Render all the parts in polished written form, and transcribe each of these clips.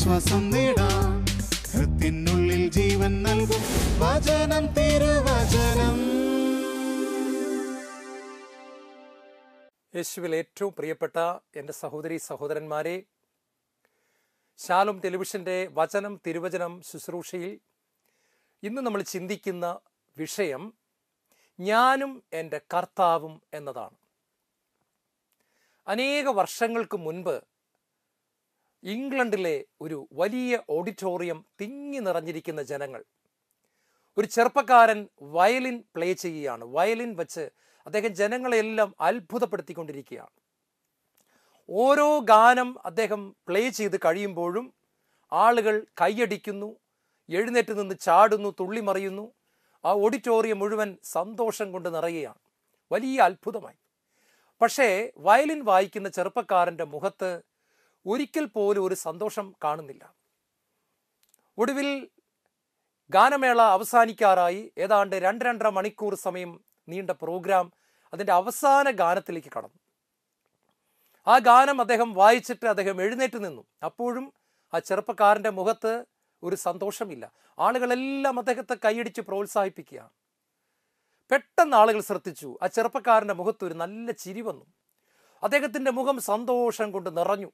ആശ്വാസം നേടാം. ഹൃത്തിനുള്ളിൽ ജീവൻ നൽകും വചനം, തിരുവചനം. യേശുവിൽ ഏറ്റവും പ്രിയപ്പെട്ട എൻ്റെ സഹോദരി സഹോദരന്മാരെ, ശാലോം ടെലിവിഷൻ്റെ വചനം തിരുവചനം ശുശ്രൂഷയിൽ ഇന്ന് നമ്മൾ ചിന്തിക്കുന്ന വിഷയം ഞാനും എൻ്റെ കർത്താവും എന്നതാണ്. അനേക വർഷങ്ങൾക്ക് മുൻപ് ഇംഗ്ലണ്ടിലെ ഒരു വലിയ ഓഡിറ്റോറിയം തിങ്ങി നിറഞ്ഞിരിക്കുന്ന ജനങ്ങൾ, ഒരു ചെറുപ്പക്കാരൻ വയലിൻ പ്ലേ ചെയ്യുകയാണ്. വയലിൻ വെച്ച് അദ്ദേഹം ജനങ്ങളെല്ലാം അത്ഭുതപ്പെടുത്തിക്കൊണ്ടിരിക്കുകയാണ്. ഓരോ ഗാനം അദ്ദേഹം പ്ലേ ചെയ്ത് കഴിയുമ്പോഴും ആളുകൾ കൈയടിക്കുന്നു, എഴുന്നേറ്റ് നിന്ന് ചാടുന്നു, തുള്ളിമറിയുന്നു. ആ ഓഡിറ്റോറിയം മുഴുവൻ സന്തോഷം കൊണ്ട് നിറയുകയാണ്. വലിയ അത്ഭുതമായി. പക്ഷേ വയലിൻ വായിക്കുന്ന ചെറുപ്പക്കാരൻ്റെ മുഖത്ത് ഒരിക്കൽ പോലും ഒരു സന്തോഷം കാണുന്നില്ല. ഒടുവിൽ ഗാനമേള അവസാനിക്കാറായി. ഏതാണ്ട് 2-2.5 മണിക്കൂർ സമയം നീണ്ട പ്രോഗ്രാം അതിൻ്റെ അവസാന ഗാനത്തിലേക്ക് കടന്നു. ആ ഗാനം അദ്ദേഹം വായിച്ചിട്ട് അദ്ദേഹം എഴുന്നേറ്റ് നിന്നു. അപ്പോഴും ആ ചെറുപ്പക്കാരൻ്റെ മുഖത്ത് ഒരു സന്തോഷമില്ല. ആളുകളെല്ലാം അദ്ദേഹത്തെ കൈയടിച്ച് പ്രോത്സാഹിപ്പിക്കുകയാണ്. പെട്ടെന്ന് ആളുകൾ ശ്രദ്ധിച്ചു, ആ ചെറുപ്പക്കാരൻ്റെ മുഖത്ത് ഒരു നല്ല ചിരി വന്നു. അദ്ദേഹത്തിൻ്റെ മുഖം സന്തോഷം കൊണ്ട് നിറഞ്ഞു.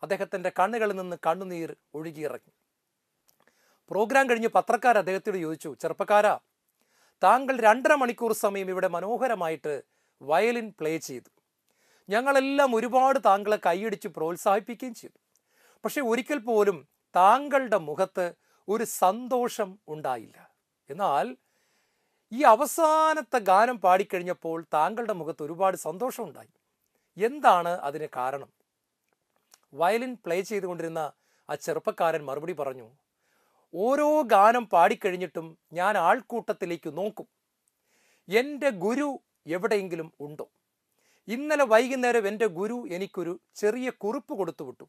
അദ്ദേഹത്തിൻ്റെ കണ്ണുകളിൽ നിന്ന് കണ്ണുനീർ ഒഴുകിയിറങ്ങി. പ്രോഗ്രാം കഴിഞ്ഞ് പത്രക്കാർ അദ്ദേഹത്തോട് ചോദിച്ചു, ചെറുപ്പക്കാരാ, താങ്കൾ 2.5 മണിക്കൂർ സമയം ഇവിടെ മനോഹരമായിട്ട് വയലിൻ പ്ലേ ചെയ്തു. ഞങ്ങളെല്ലാം ഒരുപാട് താങ്കളെ കൈയടിച്ച് പ്രോത്സാഹിപ്പിക്കുകയും ചെയ്തു. പക്ഷെ ഒരിക്കൽ പോലും താങ്കളുടെ മുഖത്ത് ഒരു സന്തോഷം ഉണ്ടായില്ല. എന്നാൽ ഈ അവസാനത്തെ ഗാനം പാടിക്കഴിഞ്ഞപ്പോൾ താങ്കളുടെ മുഖത്ത് ഒരുപാട് സന്തോഷം ഉണ്ടായി. എന്താണ് അതിന് കാരണം? വയലിൻ പ്ലേ ചെയ്തുകൊണ്ടിരുന്ന ആ ചെറുപ്പക്കാരൻ മറുപടി പറഞ്ഞു, ഓരോ ഗാനം പാടിക്കഴിഞ്ഞിട്ടും ഞാൻ ആൾക്കൂട്ടത്തിലേക്ക് നോക്കും. എൻ്റെ ഗുരു എവിടെയെങ്കിലും ഉണ്ടോ? ഇന്നലെ വൈകുന്നേരം എൻ്റെ ഗുരു എനിക്കൊരു ചെറിയ കുറിപ്പ് കൊടുത്തു വിട്ടു.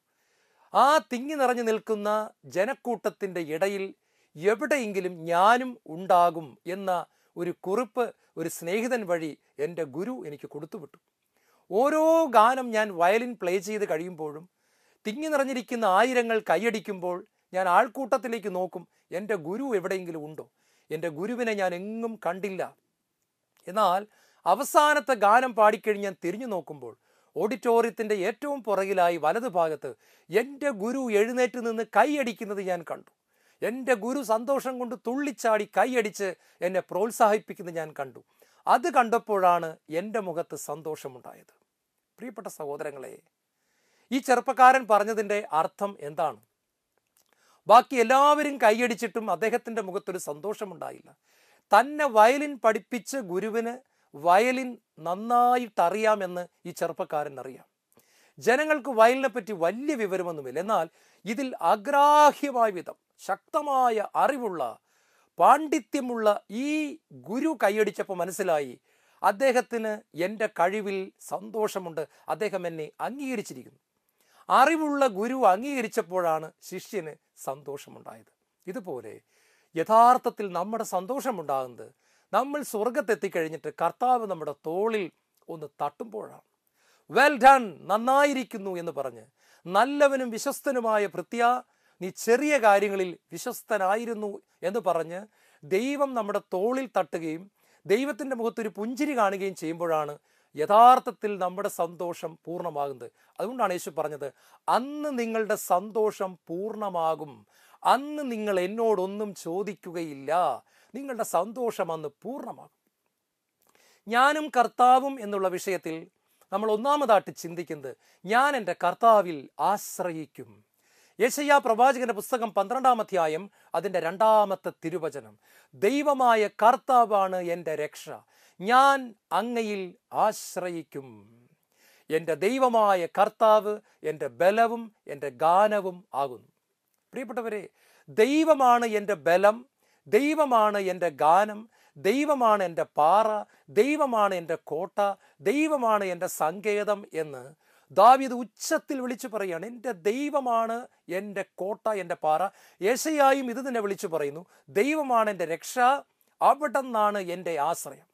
ആ തിങ്ങി നിറഞ്ഞു നിൽക്കുന്ന ജനക്കൂട്ടത്തിൻ്റെ ഇടയിൽ എവിടെയെങ്കിലും ഞാനും ഉണ്ടാകും എന്ന ഒരു കുറിപ്പ് ഒരു സ്നേഹിതൻ വഴി എൻ്റെ ഗുരു എനിക്ക് കൊടുത്തുവിട്ടു. ഓരോ ഗാനം ഞാൻ വയലിൻ പ്ലേ ചെയ്ത് കഴിയുമ്പോഴും തിങ്ങി നിറഞ്ഞിരിക്കുന്ന ആയിരങ്ങൾ കൈയടിക്കുമ്പോൾ ഞാൻ ആൾക്കൂട്ടത്തിലേക്ക് നോക്കും, എൻ്റെ ഗുരു എവിടെയെങ്കിലും ഉണ്ടോ? എൻ്റെ ഗുരുവിനെ ഞാൻ എങ്ങും കണ്ടില്ല. എന്നാൽ അവസാനത്തെ ഗാനം പാടിക്കഴിഞ്ഞ് ഞാൻ തിരിഞ്ഞു നോക്കുമ്പോൾ ഓഡിറ്റോറിയത്തിൻ്റെ ഏറ്റവും പുറകിലായി വലതു ഭാഗത്ത് എൻ്റെ ഗുരു എഴുന്നേറ്റ് നിന്ന് കൈയടിക്കുന്നത് ഞാൻ കണ്ടു. എൻ്റെ ഗുരു സന്തോഷം കൊണ്ട് തുള്ളിച്ചാടി കൈയടിച്ച് എന്നെ പ്രോത്സാഹിപ്പിക്കുന്നത് ഞാൻ കണ്ടു. അത് കണ്ടപ്പോഴാണ് എൻ്റെ മുഖത്ത് സന്തോഷമുണ്ടായത്. പ്രിയപ്പെട്ട സഹോദരങ്ങളെ, ഈ ചെറുപ്പക്കാരൻ പറഞ്ഞതിൻ്റെ അർത്ഥം എന്താണ്? ബാക്കി എല്ലാവരും കൈയടിച്ചിട്ടും അദ്ദേഹത്തിൻ്റെ മുഖത്തൊരു സന്തോഷമുണ്ടായില്ല. തന്നെ വയലിൻ പഠിപ്പിച്ച ഗുരുവിന് വയലിൻ നന്നായിട്ടറിയാമെന്ന് ഈ ചെറുപ്പക്കാരൻ അറിയാം. ജനങ്ങൾക്ക് വയലിനെ പറ്റി വലിയ വിവരമൊന്നുമില്ല. എന്നാൽ ഇതിൽ അഗ്രാഹ്യമായ വിധം ശക്തമായ അറിവുള്ള പാണ്ഡിത്യമുള്ള ഈ ഗുരു കൈയടിച്ചപ്പോൾ മനസ്സിലായി, അദ്ദേഹത്തിന് എൻ്റെ കഴിവിൽ സന്തോഷമുണ്ട്, അദ്ദേഹം എന്നെ അംഗീകരിച്ചിരിക്കുന്നു. അറിവുള്ള ഗുരു അംഗീകരിച്ചപ്പോഴാണ് ശിഷ്യന് സന്തോഷമുണ്ടായത്. ഇതുപോലെ യഥാർത്ഥത്തിൽ നമ്മുടെ സന്തോഷമുണ്ടാകുന്നത് നമ്മൾ സ്വർഗത്തെത്തിക്കഴിഞ്ഞിട്ട് കർത്താവ് നമ്മുടെ തോളിൽ ഒന്ന് തട്ടുമ്പോഴാണ്. വെൽ ഡൺ, നന്നായിരിക്കുന്നു എന്ന് പറഞ്ഞ്, നല്ലവനും വിശ്വസ്തനുമായ ഭൃത്യാ, നീ ചെറിയ കാര്യങ്ങളിൽ വിശ്വസ്തനായിരുന്നു എന്ന് പറഞ്ഞ് ദൈവം നമ്മുടെ തോളിൽ തട്ടുകയും ദൈവത്തിൻ്റെ മുഖത്തൊരു പുഞ്ചിരി കാണുകയും ചെയ്യുമ്പോഴാണ് യഥാർത്ഥത്തിൽ നമ്മുടെ സന്തോഷം പൂർണ്ണമാകുന്നത്. അതുകൊണ്ടാണ് യേശു പറഞ്ഞത്, അന്ന് നിങ്ങളുടെ സന്തോഷം പൂർണ്ണമാകും, അന്ന് നിങ്ങൾ എന്നോടൊന്നും ചോദിക്കുകയില്ല, നിങ്ങളുടെ സന്തോഷം അന്ന് പൂർണ്ണമാകും. ഞാനും കർത്താവും എന്നുള്ള വിഷയത്തിൽ നമ്മൾ ഒന്നാമതായിട്ട് ചിന്തിക്കുന്നത്, ഞാൻ എൻ്റെ കർത്താവിൽ ആശ്രയിക്കും. യെശയ്യാ പ്രവാചകന്റെ പുസ്തകം 12-ാം അധ്യായം അതിൻ്റെ 2-ാമത്തെ തിരുവചനം, ദൈവമായ കർത്താവാണ് എൻ്റെ രക്ഷ, ഞാൻ അങ്ങയിൽ ആശ്രയിക്കും. എൻ്റെ ദൈവമായ കർത്താവ് എൻ്റെ ബലവും എൻ്റെ ഗാനവും ആകുന്നു. പ്രിയപ്പെട്ടവരെ, ദൈവമാണ് എൻ്റെ ബലം, ദൈവമാണ് എൻ്റെ ഗാനം, ദൈവമാണ് എൻ്റെ പാറ, ദൈവമാണ് എൻ്റെ കോട്ട, ദൈവമാണ് എൻ്റെ സങ്കേതം എന്ന് ദാവീദ് ഉച്ചത്തിൽ വിളിച്ചു പറയുകയാണ്. എൻ്റെ ദൈവമാണ് എൻ്റെ കോട്ട, എൻ്റെ പാറ. യെശയ്യായും ഇത് തന്നെ വിളിച്ചു പറയുന്നു, ദൈവമാണ് എൻ്റെ രക്ഷ, അവിടെ നിന്നാണ് എൻ്റെ ആശ്രയം.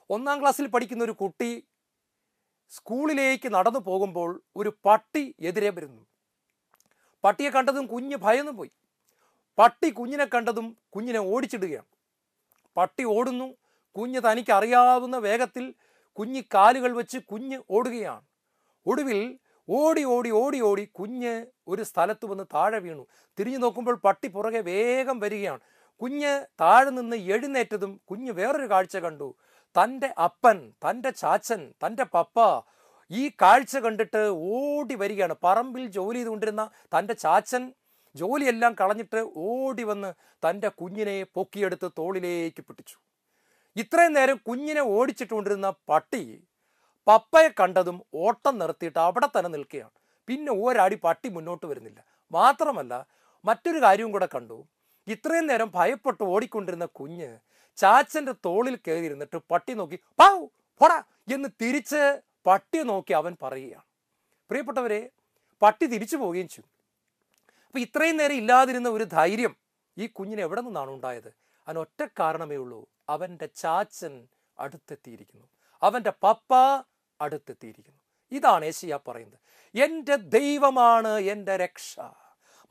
1-ാം ക്ലാസ്സിൽ പഠിക്കുന്ന ഒരു കുട്ടി സ്കൂളിലേക്ക് നടന്നു പോകുമ്പോൾ ഒരു പട്ടി എതിരെ വരുന്നു. പട്ടിയെ കണ്ടതും കുഞ്ഞ് ഭയന്നു പോയി. പട്ടി കുഞ്ഞിനെ കണ്ടതും കുഞ്ഞിനെ ഓടിച്ചിടുകയാണ്. പട്ടി ഓടുന്നു. കുഞ്ഞ് തനിക്ക് അറിയാവുന്ന വേഗത്തിൽ കാലുകൾ വെച്ച് കുഞ്ഞ് ഓടുകയാണ്. ഒടുവിൽ ഓടി ഓടി ഓടി ഓടി കുഞ്ഞ് ഒരു സ്ഥലത്ത് വന്ന് താഴെ വീണു. തിരിഞ്ഞു നോക്കുമ്പോൾ പട്ടി പുറകെ വേഗം വരികയാണ്. കുഞ്ഞ് താഴെ നിന്ന് എഴുന്നേറ്റതും കുഞ്ഞ് വേറൊരു കാഴ്ച കണ്ടു. തൻ്റെ അപ്പൻ, തൻ്റെ ചാച്ചൻ, തൻ്റെ പപ്പ ഈ കാഴ്ച കണ്ടിട്ട് ഓടി വരികയാണ്. പറമ്പിൽ ജോലി ചെയ്തുകൊണ്ടിരുന്ന തൻ്റെ ചാച്ചൻ ജോലിയെല്ലാം കളഞ്ഞിട്ട് ഓടി വന്ന് തൻ്റെ കുഞ്ഞിനെ പൊക്കിയെടുത്ത് തോളിലേക്ക് പിടിച്ചു. ഇത്രയും നേരം കുഞ്ഞിനെ ഓടിച്ചിട്ടുകൊണ്ടിരുന്ന പട്ടി പപ്പയെ കണ്ടതും ഓട്ടം നിർത്തിയിട്ട് അവിടെ തന്നെ നിൽക്കുകയാണ്. പിന്നെ ഒരടി പട്ടി മുന്നോട്ട് വരുന്നില്ല. മാത്രമല്ല മറ്റൊരു കാര്യവും കൂടെ കണ്ടു. ഇത്രയും നേരം ഭയപ്പെട്ട് ഓടിക്കൊണ്ടിരുന്ന കുഞ്ഞ് ചാച്ചൻ്റെ തോളിൽ കയറിയിരുന്നിട്ട് പട്ടി നോക്കി പാവു പോടാ എന്ന് തിരിച്ച് പട്ടിയെ നോക്കി അവൻ പറയുകയാണ്. പ്രിയപ്പെട്ടവരെ, പട്ടി തിരിച്ചു പോവുകയും ചെയ്തു. അപ്പം ഇത്രയും നേരം ഇല്ലാതിരുന്ന ഒരു ധൈര്യം ഈ കുഞ്ഞിന് എവിടെ നിന്നാണ് ഉണ്ടായത്? അതിന് ഒറ്റ കാരണമേ ഉള്ളൂ. അവൻ്റെ ചാച്ചൻ അടുത്തെത്തിയിരിക്കുന്നു, അവൻ്റെ പപ്പ അടുത്തെത്തിയിരിക്കുന്നു. ഇതാണ് യെശയ്യാ പറയുന്നത്. എൻ്റെ ദൈവമാണ് എൻ്റെ രക്ഷ.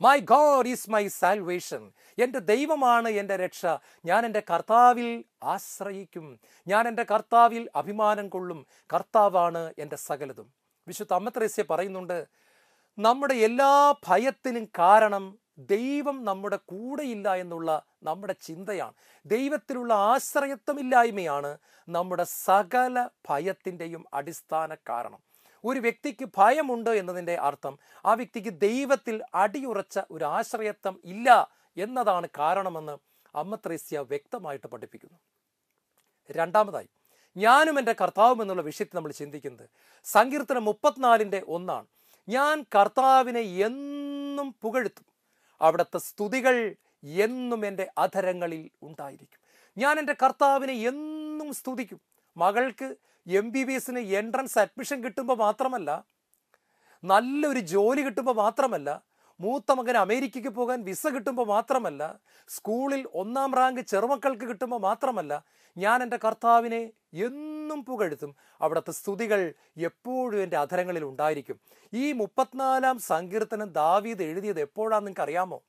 My God is my salvation. എൻ്റെ ദൈവമാണ് എൻ്റെ രക്ഷ. ഞാൻ എൻ്റെ കർത്താവിൽ ആശ്രയിക്കും. ഞാൻ എൻ്റെ കർത്താവിൽ അഭിമാനം കൊള്ളും. കർത്താവാണ് എൻ്റെ സകലതും. വിശുദ്ധ അമ്മ ത്രേസ്യ പറയുന്നുണ്ട്, നമ്മുടെ എല്ലാ ഭയത്തിനും കാരണം ദൈവം നമ്മുടെ കൂടെയില്ല എന്നുള്ള നമ്മുടെ ചിന്തയാണ്. ദൈവത്തിലുള്ള ആശ്രയത്വമില്ലായ്മയാണ് നമ്മുടെ സകല ഭയത്തിൻ്റെയും അടിസ്ഥാന കാരണം. ഒരു വ്യക്തിക്ക് ഭയമുണ്ട് എന്നതിൻ്റെ അർത്ഥം ആ വ്യക്തിക്ക് ദൈവത്തിൽ അടിയുറച്ച ഒരു ആശ്രയത്വം ഇല്ല എന്നതാണ് കാരണമെന്ന് അമ്മ ത്രേസ്യ വ്യക്തമായിട്ട് പഠിപ്പിക്കുന്നു. രണ്ടാമതായി, ഞാനും എൻ്റെ കർത്താവും എന്നുള്ള വിഷയത്തിൽ നമ്മൾ ചിന്തിക്കുന്നത് സങ്കീർത്തനം 34:1 ഞാൻ കർത്താവിനെ എന്നും പുകഴ്ത്തും, അവിടുത്തെ സ്തുതികൾ എന്നും എൻ്റെ അധരങ്ങളിൽ ഉണ്ടായിരിക്കും. ഞാൻ എൻ്റെ കർത്താവിനെ എന്നും സ്തുതിക്കും. മകൾക്ക് MBBSന് എൻട്രൻസ് അഡ്മിഷൻ കിട്ടുമ്പോൾ മാത്രമല്ല, നല്ലൊരു ജോലി കിട്ടുമ്പോൾ മാത്രമല്ല, മൂത്ത മകൻ അമേരിക്കയ്ക്ക് പോകാൻ വിസ കിട്ടുമ്പോൾ മാത്രമല്ല, സ്കൂളിൽ 1ാം റാങ്ക് ചെറുമക്കൾക്ക് കിട്ടുമ്പോൾ മാത്രമല്ല, ഞാൻ എൻ്റെ കർത്താവിനെ എന്നും പുകഴ്ത്തും. അവിടുത്തെ സ്തുതികൾ എപ്പോഴും എൻ്റെ അധരങ്ങളിൽ ഉണ്ടായിരിക്കും. ഈ 34-ാം സങ്കീർത്തനം ദാവീദ് എഴുതിയത് എപ്പോഴാണെന്ന് നിങ്ങൾക്ക് അറിയാമോ?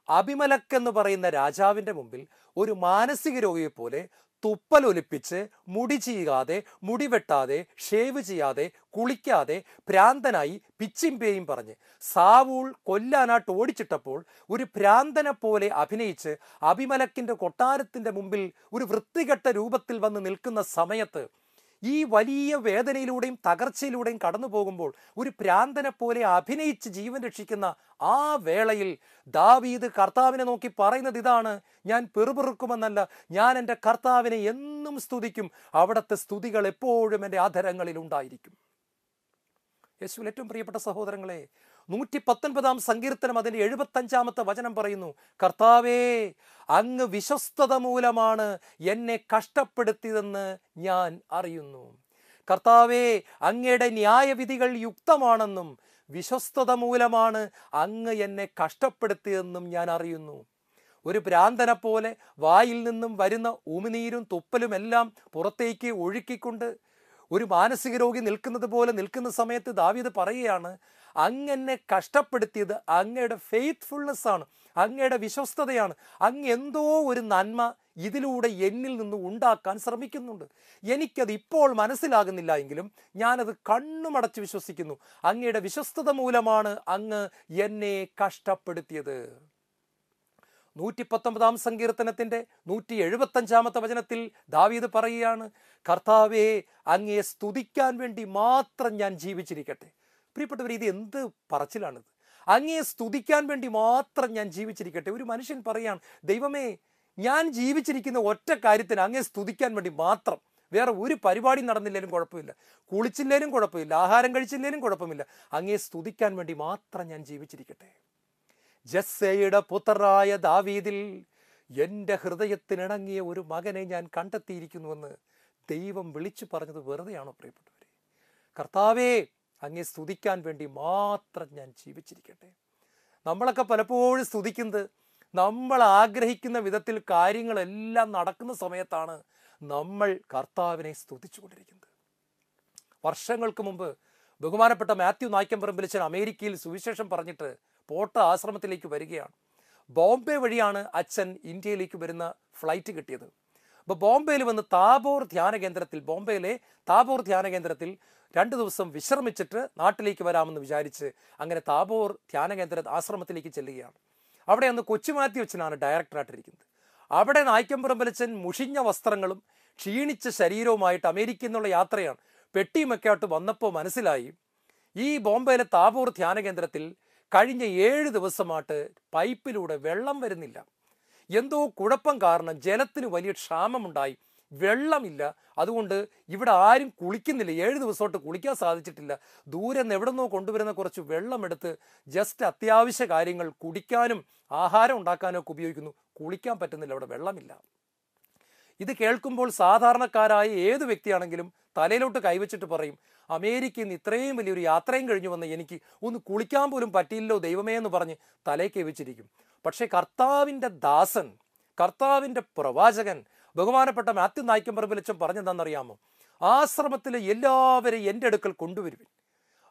അബിമലക്ക് എന്ന് പറയുന്ന രാജാവിൻ്റെ മുമ്പിൽ ഒരു മാനസിക രോഗിയെ പോലെ തുപ്പലൊലിപ്പിച്ച് മുടി ചെയ്യാതെ, മുടി വെട്ടാതെ, ഷേവ് ചെയ്യാതെ, കുളിക്കാതെ, ഭ്രാന്തനായി പിച്ചിയും പേയും പറഞ്ഞ് സാവൂൾ കൊല്ലാനായിട്ട് ഓടിച്ചിട്ടപ്പോൾ ഒരു ഭ്രാന്തനെ പോലെ അഭിനയിച്ച് അബിമലക്കിൻ്റെ കൊട്ടാരത്തിൻ്റെ മുമ്പിൽ ഒരു വൃത്തികെട്ട രൂപത്തിൽ വന്ന് നിൽക്കുന്ന സമയത്ത്, ഈ വലിയ വേദനയിലൂടെയും തകർച്ചയിലൂടെയും കടന്നു പോകുമ്പോൾ ഒരു ഭ്രാന്തനെ പോലെ അഭിനയിച്ച് ജീവൻ രക്ഷിക്കുന്ന ആ വേളയിൽ ദാവീദ് കർത്താവിനെ നോക്കി പറയുന്നത് ഇതാണ്, ഞാൻ പെറുപെറുക്കുമെന്നല്ല, ഞാൻ എൻ്റെ കർത്താവിനെ എന്നും സ്തുതിക്കും. അവിടുത്തെ സ്തുതികൾ എപ്പോഴും എൻ്റെ അധരങ്ങളിൽ ഉണ്ടായിരിക്കും. യേശുവിൽ ഏറ്റവും പ്രിയപ്പെട്ട സഹോദരങ്ങളെ, 119-ാം സങ്കീർത്തനം അതിൻ്റെ 75-ാമത്തെ വചനം പറയുന്നു, കർത്താവേ അങ്ങ് വിശ്വസ്തത മൂലമാണ് എന്നെ കഷ്ടപ്പെടുത്തിയതെന്ന് ഞാൻ അറിയുന്നു. കർത്താവേ അങ്ങയുടെ ന്യായവിധികൾ യുക്തമാണെന്നും വിശ്വസ്തത മൂലമാണ് അങ്ങ് എന്നെ കഷ്ടപ്പെടുത്തിയതെന്നും ഞാൻ അറിയുന്നു. ഒരു ഭ്രാന്തനെ പോലെ വായിൽ നിന്നും വരുന്ന ഉമിനീരും തുപ്പലും എല്ലാം പുറത്തേക്ക് ഒഴുക്കിക്കൊണ്ട് ഒരു മാനസിക രോഗി നിൽക്കുന്നത് പോലെ നിൽക്കുന്ന സമയത്ത് ദാവീദ് പറയുകയാണ്, അങ്ങെന്നെ കഷ്ടപ്പെടുത്തിയത് അങ്ങയുടെ ഫെയ്ത്ത്ഫുൾനെസ് ആണ്, അങ്ങയുടെ വിശ്വസ്തതയാണ്. അങ്ങ് എന്തോ ഒരു നന്മ ഇതിലൂടെ എന്നിൽ നിന്ന് ഉണ്ടാക്കാൻ ശ്രമിക്കുന്നുണ്ട്. എനിക്കത് ഇപ്പോൾ മനസ്സിലാകുന്നില്ല എങ്കിലും ഞാനത് കണ്ണുമടച്ച് വിശ്വസിക്കുന്നു. അങ്ങയുടെ വിശ്വസ്തത മൂലമാണ് അങ്ങ് എന്നെ കഷ്ടപ്പെടുത്തിയത്. 119-ാം സങ്കീർത്തനത്തിൻ്റെ 175-ാമത്തെ വചനത്തിൽ ദാവീദ് പറയുകയാണ്, കർത്താവേ അങ്ങയെ സ്തുതിക്കാൻ വേണ്ടി മാത്രം ഞാൻ ജീവിച്ചിരിക്കട്ടെ. പ്രിയപ്പെട്ടവർ, ഇത് എന്ത് പറച്ചിലാണിത്? അങ്ങയെ സ്തുതിക്കാൻ വേണ്ടി മാത്രം ഞാൻ ജീവിച്ചിരിക്കട്ടെ. ഒരു മനുഷ്യൻ പറയാണ്, ദൈവമേ ഞാൻ ജീവിച്ചിരിക്കുന്ന ഒറ്റ കാര്യത്തിന് അങ്ങയെ സ്തുതിക്കാൻ വേണ്ടി മാത്രം, വേറെ ഒരു പരിപാടി നടന്നില്ലേലും കുഴപ്പമില്ല, കുളിച്ചില്ലേലും കുഴപ്പമില്ല, ആഹാരം കഴിച്ചില്ലേലും കുഴപ്പമില്ല, അങ്ങയെ സ്തുതിക്കാൻ വേണ്ടി മാത്രം ഞാൻ ജീവിച്ചിരിക്കട്ടെ. ജസ്സയുടെ പുത്രനായ ദാവീദിൽ എൻ്റെ ഹൃദയത്തിനിണങ്ങിയ ഒരു മകനെ ഞാൻ കണ്ടെത്തിയിരിക്കുന്നുവെന്ന് ദൈവം വിളിച്ചു പറഞ്ഞത് വെറുതെയാണോ പ്രിയപ്പെട്ടവരെ? കർത്താവേ അങ്ങയെ സ്തുതിക്കാൻ വേണ്ടി മാത്രം ഞാൻ ജീവിച്ചിരിക്കട്ടെ. നമ്മളൊക്കെ പലപ്പോഴും സ്തുതിക്കുന്നത് നമ്മൾ ആഗ്രഹിക്കുന്ന വിധത്തിൽ കാര്യങ്ങളെല്ലാം നടക്കുന്ന സമയത്താണ് നമ്മൾ കർത്താവിനെ സ്തുതിച്ചു കൊണ്ടിരിക്കുന്നത്. വർഷങ്ങൾക്ക് മുമ്പ് ബഹുമാനപ്പെട്ട മാത്യു നായ്ക്കമ്പറമ്പിലച്ചൻ അമേരിക്കയിൽ സുവിശേഷം പറഞ്ഞിട്ട് പോട്ട ആശ്രമത്തിലേക്ക് വരികയാണ്. ബോംബെ വഴിയാണ് അച്ഛൻ ഇന്ത്യയിലേക്ക് വരുന്ന ഫ്ലൈറ്റ് കിട്ടിയത്. അപ്പോൾ ബോംബെയിൽ വന്ന് ബോംബെയിലെ താബോർ ധ്യാന കേന്ദ്രത്തിൽ 2 ദിവസം വിശ്രമിച്ചിട്ട് നാട്ടിലേക്ക് വരാമെന്ന് വിചാരിച്ച് അങ്ങനെ താബോർ ധ്യാന കേന്ദ്ര ആശ്രമത്തിലേക്ക് ചെല്ലുകയാണ്. അവിടെ അന്ന് കൊച്ചുമാത്യു അച്ഛനാണ് ഡയറക്ടറായിട്ടിരിക്കുന്നത്. അവിടെ നായ്ക്കമ്പറമ്പലച്ചൻ മുഷിഞ്ഞ വസ്ത്രങ്ങളും ക്ഷീണിച്ച ശരീരവുമായിട്ട് അമേരിക്കയിൽ നിന്നുള്ള യാത്രയാണ്. പെട്ടിയുമൊക്കെ ആയിട്ട് വന്നപ്പോൾ മനസ്സിലായി ഈ ബോംബെയിലെ താബോർ ധ്യാന കേന്ദ്രത്തിൽ കഴിഞ്ഞ 7 ദിവസമായിട്ട് പൈപ്പിലൂടെ വെള്ളം വരുന്നില്ല. എന്തോ കുഴപ്പം കാരണം ജലത്തിന് വലിയ ക്ഷാമമുണ്ടായി, വെള്ളമില്ല. അതുകൊണ്ട് ഇവിടെ ആരും കുളിക്കുന്നില്ല. 7 ദിവസമായിട്ട് കുളിക്കാൻ സാധിച്ചിട്ടില്ല. ദൂരെ നിന്ന് എവിടെ നിന്നോ കൊണ്ടുവരുന്ന കുറച്ച് വെള്ളമെടുത്ത് ജസ്റ്റ് അത്യാവശ്യ കാര്യങ്ങൾ കുടിക്കാനും ആഹാരം ഉണ്ടാക്കാനും ഒക്കെ ഉപയോഗിക്കുന്നു. കുളിക്കാൻ പറ്റുന്നില്ല, അവിടെ വെള്ളമില്ല. ഇത് കേൾക്കുമ്പോൾ സാധാരണക്കാരായ ഏത് വ്യക്തിയാണെങ്കിലും തലയിലോട്ട് കൈവച്ചിട്ട് പറയും, അമേരിക്കയിൽ നിന്ന് ഇത്രയും വലിയൊരു യാത്രയും കഴിഞ്ഞു വന്ന എനിക്ക് ഒന്ന് കുളിക്കാൻ പോലും പറ്റിയില്ലോ ദൈവമേ എന്ന് പറഞ്ഞ് തലയിൽ കൈവച്ചിരിക്കും. പക്ഷേ കർത്താവിൻ്റെ ദാസൻ, കർത്താവിൻ്റെ പ്രവാചകൻ ബഹുമാനപ്പെട്ട മാത്യു നായ്ക്കമ്പറമ്പിലച്ചൻ പറഞ്ഞെന്താണെന്നറിയാമോ? ആശ്രമത്തിൽ എല്ലാവരെയും എൻ്റെ അടുക്കൽ കൊണ്ടുവരുവിൻ.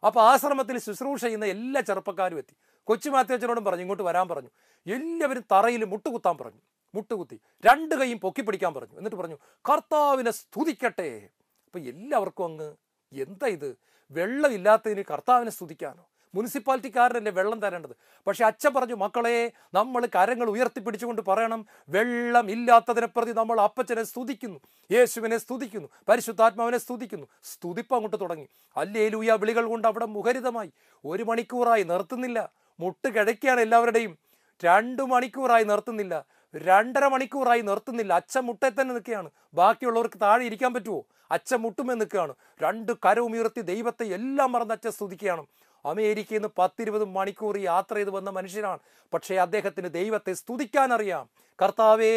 അപ്പോൾ ആശ്രമത്തിൽ ശുശ്രൂഷ ചെയ്യുന്ന എല്ലാ ചെറുപ്പക്കാരും എത്തി. കൊച്ചു മാത്യു അച്ഛനോടും പറഞ്ഞു ഇങ്ങോട്ട് വരാൻ പറഞ്ഞു. എല്ലാവരും തറയിൽ മുട്ടുകുത്താൻ പറഞ്ഞു. മുട്ടുകുത്തി 2 കൈയും പൊക്കി പിടിക്കാൻ പറഞ്ഞു. എന്നിട്ട് പറഞ്ഞു കർത്താവിനെ സ്തുതിക്കട്ടെ. അപ്പം എല്ലാവർക്കും അങ്ങ് എന്താ ഇത്, വെള്ളമില്ലാത്തതിന് കർത്താവിനെ സ്തുതിക്കാനോ? മുനിസിപ്പാലിറ്റിക്കാരനല്ലേ വെള്ളം തരേണ്ടത്. പക്ഷെ അച്ഛൻ പറഞ്ഞു മക്കളെ, നമ്മൾ കരങ്ങൾ ഉയർത്തിപ്പിടിച്ചുകൊണ്ട് പറയണം, വെള്ളം ഇല്ലാത്തതിനെ പ്രതി നമ്മൾ അപ്പച്ചനെ സ്തുതിക്കുന്നു, യേശുവിനെ സ്തുതിക്കുന്നു, പരിശുദ്ധാത്മാവിനെ സ്തുതിക്കുന്നു. സ്തുതിപ്പ് അങ്ങോട്ട് തുടങ്ങി. ഹല്ലേലൂയ വിളികൾ കൊണ്ട് അവിടെ മുഖരിതമായി. 1 മണിക്കൂറായി നിർത്തുന്നില്ല. മുട്ട് കിഴക്കുകയാണ് എല്ലാവരുടെയും. 2 മണിക്കൂറായി നിർത്തുന്നില്ല. 2.5 മണിക്കൂറായി നിർത്തുന്നില്ല. അച്ഛൻ മുട്ടേ തന്നെ നിൽക്കുകയാണ്. ബാക്കിയുള്ളവർക്ക് താഴെ ഇരിക്കാൻ പറ്റുമോ? അച്ഛൻ മുട്ടുമേ നിൽക്കുകയാണ്. 2 കരവും ഉയർത്തി ദൈവത്തെ എല്ലാം മറന്ന് അച്ഛൻ സ്തുതിക്കുകയാണ്. അമേരിക്കയിൽ നിന്ന് 10-20 മണിക്കൂർ യാത്ര ചെയ്ത് വന്ന മനുഷ്യനാണ്. പക്ഷേ അദ്ദേഹത്തിന് ദൈവത്തെ സ്തുതിക്കാൻ അറിയാം. കർത്താവേ,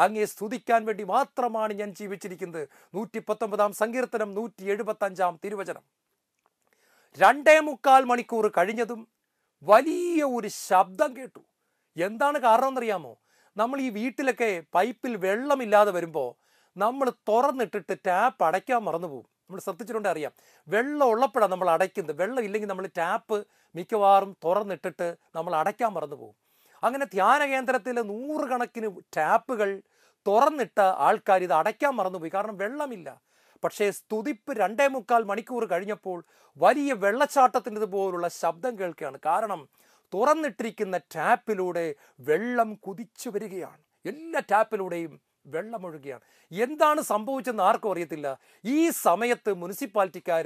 അങ്ങേ സ്തുതിക്കാൻ വേണ്ടി മാത്രമാണ് ഞാൻ ജീവിച്ചിരിക്കുന്നത്. 119-ാം സങ്കീർത്തനം 175-ാം തിരുവചനം. 2.25 മണിക്കൂർ കഴിഞ്ഞതും വലിയ ഒരു ശബ്ദം കേട്ടു. എന്താണ് കാരണം എന്നറിയാമോ? നമ്മൾ ഈ വീട്ടിലൊക്കെ പൈപ്പിൽ വെള്ളമില്ലാതെ വരുമ്പോൾ നമ്മൾ തുറന്നിട്ടിട്ട് ടാപ്പ് അടയ്ക്കാൻ മറന്നു പോകും. നമ്മൾ ശ്രദ്ധിച്ചിട്ടുണ്ടെങ്കിൽ അറിയാം. വെള്ളം ഉള്ളപ്പോഴാണ് നമ്മൾ അടയ്ക്കുന്നത്. വെള്ളം ഇല്ലെങ്കിൽ നമ്മൾ ടാപ്പ് മിക്കവാറും തുറന്നിട്ടിട്ട് നമ്മൾ അടയ്ക്കാൻ മറന്നു പോകും. അങ്ങനെ ധ്യാന കേന്ദ്രത്തിലെ 100 കണക്കിന് ടാപ്പുകൾ തുറന്നിട്ട ആൾക്കാർ ഇത് അടയ്ക്കാൻ മറന്നുപോയി, കാരണം വെള്ളമില്ല. പക്ഷേ സ്തുതിപ്പ് 2.25 മണിക്കൂർ കഴിഞ്ഞപ്പോൾ വലിയ വെള്ളച്ചാട്ടത്തിൻ്റെ പോലുള്ള ശബ്ദം കേൾക്കുകയാണ്. കാരണം തുറന്നിട്ടിരിക്കുന്ന ടാപ്പിലൂടെ വെള്ളം കുതിച്ചു വരികയാണ്. എല്ലാ ടാപ്പിലൂടെയും വെള്ളമൊഴുകുകയാണ്. എന്താണ് സംഭവിച്ചെന്ന് ആർക്കും അറിയത്തില്ല. ഈ സമയത്ത് മുനിസിപ്പാലിറ്റിക്കാർ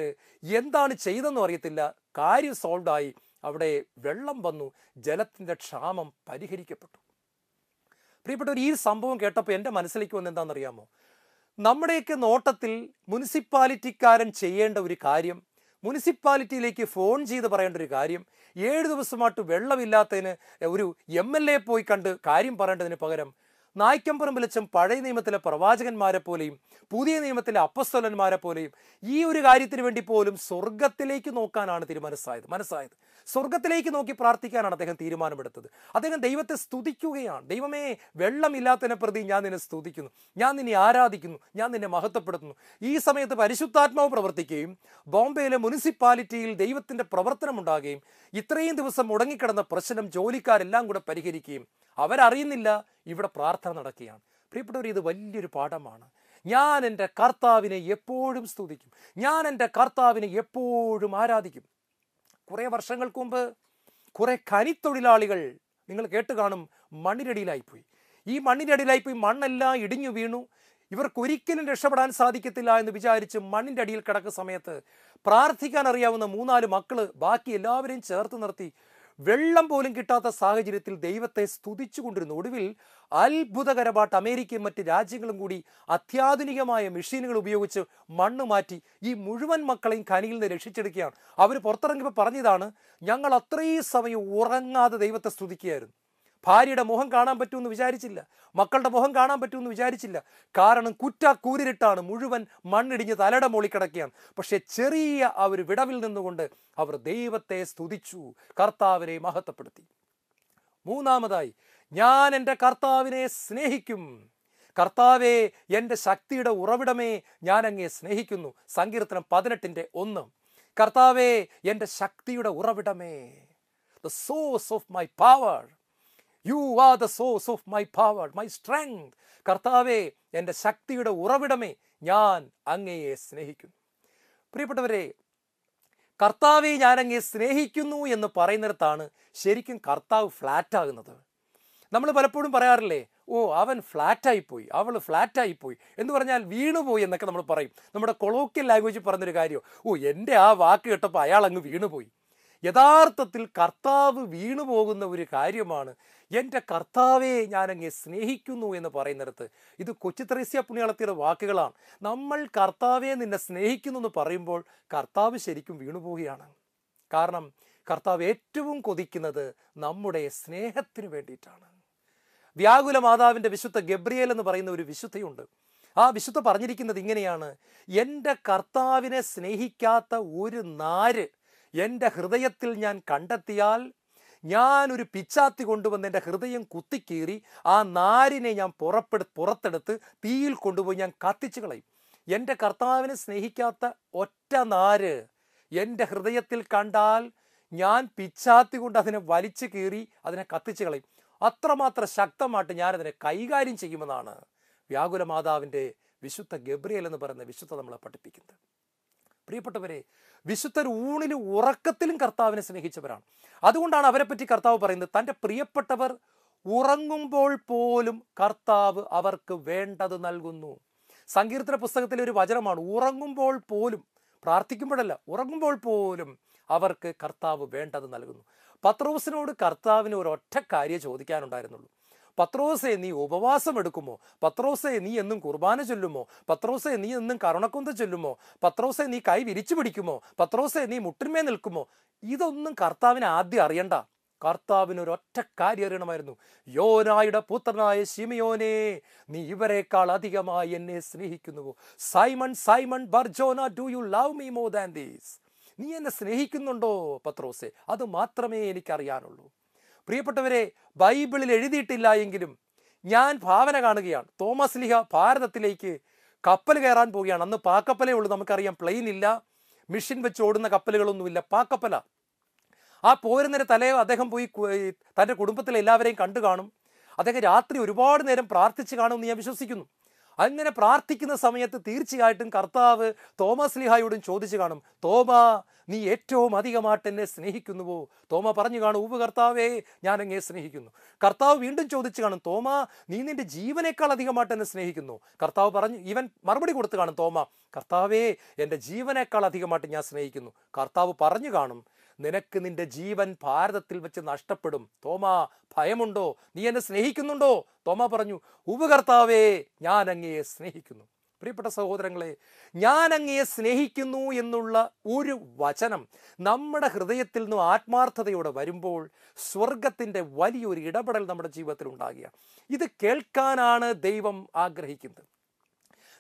എന്താണ് ചെയ്തെന്നും അറിയത്തില്ല. കാര്യം സോൾവായി. അവിടെ വെള്ളം വന്നു. ജലത്തിൻ്റെ ക്ഷാമം പരിഹരിക്കപ്പെട്ടു. പ്രിയപ്പെട്ടവർ, ഈ സംഭവം കേട്ടപ്പോൾ എൻ്റെ മനസ്സിലേക്ക് വന്ന് എന്താണെന്നറിയാമോ? നമ്മുടെയൊക്കെ നോട്ടത്തിൽ മുനിസിപ്പാലിറ്റിക്കാരൻ ചെയ്യേണ്ട ഒരു കാര്യം, മുനിസിപ്പാലിറ്റിയിലേക്ക് ഫോൺ ചെയ്ത് പറയേണ്ട ഒരു കാര്യം, 7 ദിവസമായിട്ട് വെള്ളമില്ലാത്തതിന് ഒരു MLA പോയി കണ്ട് കാര്യം പറയേണ്ടതിന് പകരം നായ്ക്കമ്പറമ്പിലച്ചൻ പഴയ നിയമത്തിലെ പ്രവാചകന്മാരെ പോലെയും പുതിയ നിയമത്തിലെ അപ്പസ്തലന്മാരെ പോലെയും ഈ ഒരു കാര്യത്തിന് വേണ്ടി പോലും സ്വർഗത്തിലേക്ക് നോക്കാനാണ് മനസ്സായത്. സ്വർഗത്തിലേക്ക് നോക്കി പ്രാർത്ഥിക്കാനാണ് അദ്ദേഹം തീരുമാനമെടുത്തത്. അദ്ദേഹം ദൈവത്തെ സ്തുതിക്കുകയാണ്. ദൈവമേ, വെള്ളമില്ലാത്തതിനെ പ്രതി ഞാൻ നിന്നെ സ്തുതിക്കുന്നു, ഞാൻ നിന്നെ ആരാധിക്കുന്നു, ഞാൻ നിന്നെ മഹത്വപ്പെടുത്തുന്നു. ഈ സമയത്ത് പരിശുദ്ധാത്മാവ് പ്രവർത്തിക്കുകയും ബോംബെയിലെ മുനിസിപ്പാലിറ്റിയിൽ ദൈവത്തിൻ്റെ പ്രവർത്തനം ഉണ്ടാകുകയും ഇത്രയും ദിവസം മുടങ്ങിക്കിടന്ന പ്രശ്നം ജോലിക്കാരെല്ലാം കൂടെ പരിഹരിക്കുകയും അവരറിയുന്നില്ല ഇവിടെ പ്രാർത്ഥന നടക്കുകയാണ്. പ്രിയപ്പെട്ടവർ, ഇത് വലിയൊരു പാഠമാണ്. ഞാൻ എൻ്റെ കർത്താവിനെ എപ്പോഴും സ്തുതിക്കും, ഞാൻ എൻ്റെ കർത്താവിനെ എപ്പോഴും ആരാധിക്കും. കുറേ വർഷങ്ങൾക്ക് മുമ്പ് കുറേ ഖനിത്തൊഴിലാളികൾ, നിങ്ങൾ കേട്ട് കാണും, മണ്ണിനടിയിലായിപ്പോയി. ഈ മണ്ണിനടിയിലായിപ്പോയി മണ്ണെല്ലാം ഇടിഞ്ഞു വീണു. ഇവർക്കൊരിക്കലും രക്ഷപ്പെടാൻ സാധിക്കത്തില്ല എന്ന് വിചാരിച്ച് മണ്ണിൻ്റെ അടിയിൽ കിടക്കുന്ന സമയത്ത് പ്രാർത്ഥിക്കാൻ അറിയാവുന്ന 3-4 മക്കള് ബാക്കി എല്ലാവരെയും ചേർത്ത് നിർത്തി വെള്ളം പോലും കിട്ടാത്ത സാഹചര്യത്തിൽ ദൈവത്തെ സ്തുതിച്ചു കൊണ്ടിരുന്നു. ഒടുവിൽ അത്ഭുതകരമായിട്ട് അമേരിക്കയും മറ്റ് രാജ്യങ്ങളും കൂടി അത്യാധുനികമായ മെഷീനുകൾ ഉപയോഗിച്ച് മണ്ണ് മാറ്റി ഈ മുഴുവൻ മക്കളെയും ഖനിയിൽ നിന്ന് രക്ഷിച്ചെടുക്കുകയാണ്. അവർ പുറത്തിറങ്ങിയപ്പോൾ പറഞ്ഞതാണ്, ഞങ്ങൾ അത്രയും സമയം ഉറങ്ങാതെ ദൈവത്തെ സ്തുതിക്കുകയായിരുന്നു. ഭാര്യയുടെ മുഖം കാണാൻ പറ്റുമെന്ന് വിചാരിച്ചില്ല, മക്കളുടെ മുഖം കാണാൻ പറ്റുമെന്ന് വിചാരിച്ചില്ല. കാരണം കൂരിട്ടാണ്, മുഴുവൻ മണ്ണിടിഞ്ഞ് തലയുടെ മുകളിൽ കിടക്കുകയാണ്. പക്ഷെ ചെറിയ ആ ഒരു വിടവിൽ നിന്നുകൊണ്ട് അവർ ദൈവത്തെ സ്തുതിച്ചു, കർത്താവിനെ മഹത്വപ്പെടുത്തി. 3-മതായി, ഞാൻ എൻ്റെ കർത്താവിനെ സ്നേഹിക്കും. കർത്താവേ, എൻ്റെ ശക്തിയുടെ ഉറവിടമേ, ഞാൻ അങ്ങയെ സ്നേഹിക്കുന്നു. സങ്കീർത്തനം 18:1. കർത്താവേ, എൻ്റെ ശക്തിയുടെ ഉറവിടമേ. the source of my power. You are the source of my power, my strength. കർത്താവേ, എൻ്റെ ശക്തിയുടെ ഉറവിടമേ, ഞാൻ അങ്ങയെ സ്നേഹിക്കുന്നു. പ്രിയപ്പെട്ടവരെ, കർത്താവെ ഞാൻ അങ്ങയെ സ്നേഹിക്കുന്നു എന്ന് പറയുന്നിടത്താണ് ശരിക്കും കർത്താവ് ഫ്ലാറ്റാകുന്നത്. നമ്മൾ പലപ്പോഴും പറയാറില്ലേ, ഓ അവൻ ഫ്ലാറ്റായിപ്പോയി, അവൾ ഫ്ലാറ്റായിപ്പോയി എന്ന് പറഞ്ഞാൽ വീണുപോയി എന്നൊക്കെ നമ്മൾ പറയും. നമ്മുടെ കൊളോക്കിയൽ ലാംഗ്വേജ് പറഞ്ഞൊരു കാര്യം, ഓ എൻ്റെ ആ വാക്ക് കേട്ടപ്പോൾ അയാൾ അങ്ങ് വീണുപോയി. യഥാർത്ഥത്തിൽ കർത്താവ് വീണുപോകുന്ന ഒരു കാര്യമാണ് എൻ്റെ കർത്താവെ ഞാൻ അങ്ങയെ സ്നേഹിക്കുന്നു എന്ന് പറയുന്നിടത്ത്. ഇത് കൊച്ചു ത്രേസ്യ പുണ്യാളത്തിയുടെ വാക്കുകളാണ്. നമ്മൾ കർത്താവെ നിന്നെ സ്നേഹിക്കുന്നു എന്ന് പറയുമ്പോൾ കർത്താവ് ശരിക്കും വീണുപോവുകയാണ്. കാരണം കർത്താവ് ഏറ്റവും കൊതിക്കുന്നത് നമ്മുടെ സ്നേഹത്തിന് വേണ്ടിയിട്ടാണ്. വ്യാകുല മാതാവിൻ്റെ വിശുദ്ധ ഗബ്രിയേൽ എന്ന് പറയുന്ന ഒരു വിശുദ്ധയുണ്ട്. ആ വിശുദ്ധ പറഞ്ഞിരിക്കുന്നത് ഇങ്ങനെയാണ്: എൻ്റെ കർത്താവിനെ സ്നേഹിക്കാത്ത ഒരു നാര് എൻ്റെ ഹൃദയത്തിൽ ഞാൻ കണ്ടെത്തിയാൽ ഞാനൊരു പിച്ചാത്തി കൊണ്ടുവന്ന് എൻ്റെ ഹൃദയം കുത്തിക്കീറി ആ നാരിനെ ഞാൻ പുറത്തെടുത്ത് തീയിൽ കൊണ്ടുപോയി ഞാൻ കത്തിച്ചു കളയും. എൻ്റെ കർത്താവിനെ സ്നേഹിക്കാത്ത ഒറ്റ നാര് എൻ്റെ ഹൃദയത്തിൽ കണ്ടാൽ ഞാൻ പിച്ചാത്തി കൊണ്ട് അതിനെ വലിച്ചു കീറി അതിനെ കത്തിച്ചു കളയും. അത്രമാത്രം ശക്തമായിട്ട് ഞാനതിനെ കൈകാര്യം ചെയ്യുമെന്നാണ് വ്യാകുല മാതാവിൻ്റെ വിശുദ്ധ ഗബ്രിയേൽ എന്ന് പറയുന്ന വിശുദ്ധ നമ്മളെ പഠിപ്പിക്കുന്നത്. പ്രിയപ്പെട്ടവരെ, വിശുദ്ധർ ഊണിലും ഉറക്കത്തിലും കർത്താവിനെ സ്നേഹിച്ചവരാണ്. അതുകൊണ്ടാണ് അവരെപ്പറ്റി കർത്താവ് പറയുന്നത്, തൻ്റെ പ്രിയപ്പെട്ടവർ ഉറങ്ങുമ്പോൾ പോലും കർത്താവ് അവർക്ക് വേണ്ടത് നൽകുന്നു. സങ്കീർത്തന പുസ്തകത്തിലെ ഒരു വചനമാണ്, ഉറങ്ങുമ്പോൾ പോലും, പ്രാർത്ഥിക്കുമ്പോഴല്ല, ഉറങ്ങുമ്പോൾ പോലും അവർക്ക് കർത്താവ് വേണ്ടത് നൽകുന്നു. പത്രോസിനോട് കർത്താവിന് ഒരൊറ്റ കാര്യം ചോദിക്കാനുണ്ടായിരുന്നുള്ളൂ. പത്രോസേ, നീ ഉപവാസം എടുക്കുമോ? പത്രോസേ, നീ എന്നും കുർബാന ചൊല്ലുമോ? പത്രോസേ, നീ എന്നും കരുണക്കൊന്ത ചൊല്ലുമോ? പത്രോസേ, നീ കൈ വിരിച്ചു പിടിക്കുമോ? പത്രോസേ, നീ മുട്ടിന്മേ നിൽക്കുമോ? ഇതൊന്നും കർത്താവിന് ആദ്യം അറിയണ്ട. കർത്താവിന് ഒരൊറ്റ കാര്യം അറിയണമായിരുന്നു, യോനായുടെ പുത്രനായ ശിമിയോനെ, നീ ഇവരെക്കാൾ അധികമായി എന്നെ സ്നേഹിക്കുന്നുവോ? Simon Simon Barjona, do you love me more than these? നീ എന്നെ സ്നേഹിക്കുന്നുണ്ടോ പത്രോസേ? അത് മാത്രമേ എനിക്കറിയാനുള്ളൂ. പ്രിയപ്പെട്ടവരെ, ബൈബിളിൽ എഴുതിയിട്ടില്ല എങ്കിലും ഞാൻ ഭാവന കാണുകയാണ്. തോമസ് ലീഹ ഭാരതത്തിലേക്ക് കപ്പൽ കയറാൻ പോവുകയാണ്. അന്ന് പാക്കപ്പലേ ഉള്ളൂ, നമുക്കറിയാം, പ്ലെയിൻ ഇല്ല, മെഷീൻ വെച്ച് ഓടുന്ന കപ്പലുകളൊന്നുമില്ല, പാക്കപ്പല. ആ പോരുന്നതിന് തലേ അദ്ദേഹം പോയി തൻ്റെ കുടുംബത്തിലെ എല്ലാവരെയും കണ്ടു കാണും. അദ്ദേഹം രാത്രി ഒരുപാട് നേരം പ്രാർത്ഥിച്ച് കാണുമെന്ന് ഞാൻ വിശ്വസിക്കുന്നു. അങ്ങനെ പ്രാർത്ഥിക്കുന്ന സമയത്ത് തീർച്ചയായിട്ടും കർത്താവ് തോമസ് ലീഹായോടും ചോദിച്ചു കാണും, തോമാ, നീ ഏറ്റവും അധികമായിട്ട് എന്നെ സ്നേഹിക്കുന്നുവോ? തോമ പറഞ്ഞു കാണും, ഉവ്വ് കർത്താവേ, ഞാൻ അങ്ങേ സ്നേഹിക്കുന്നു. കർത്താവ് വീണ്ടും ചോദിച്ചു കാണും, തോമാ, നീ നിന്റെ ജീവനേക്കാൾ അധികമായിട്ട് എന്നെ സ്നേഹിക്കുന്നു? കർത്താവ് പറഞ്ഞു, ഇവൻ മറുപടി കൊടുത്തു കാണും, തോമ, കർത്താവേ, എൻ്റെ ജീവനേക്കാൾ അധികമായിട്ട് ഞാൻ സ്നേഹിക്കുന്നു. കർത്താവ് പറഞ്ഞു കാണും, നിനക്ക് നിന്റെ ജീവൻ ഭാരതത്തിൽ വെച്ച് നഷ്ടപ്പെടും. തോമാ, ഭയമുണ്ടോ? നീ എന്നെ സ്നേഹിക്കുന്നുണ്ടോ? തോമ പറഞ്ഞു, ഉവ്വ് കർത്താവേ, ഞാൻ അങ്ങയെ സ്നേഹിക്കുന്നു. പ്രിയപ്പെട്ട സഹോദരങ്ങളെ, ഞാൻ അങ്ങയെ സ്നേഹിക്കുന്നു എന്നുള്ള ഒരു വചനം നമ്മുടെ ഹൃദയത്തിൽ നിന്നും ആത്മാർത്ഥതയോടെ വരുമ്പോൾ സ്വർഗത്തിൻ്റെ വലിയൊരു ഇടപെടൽ നമ്മുടെ ജീവിതത്തിൽ ഉണ്ടാകുക. ഇത് കേൾക്കാനാണ് ദൈവം ആഗ്രഹിക്കുന്നത്.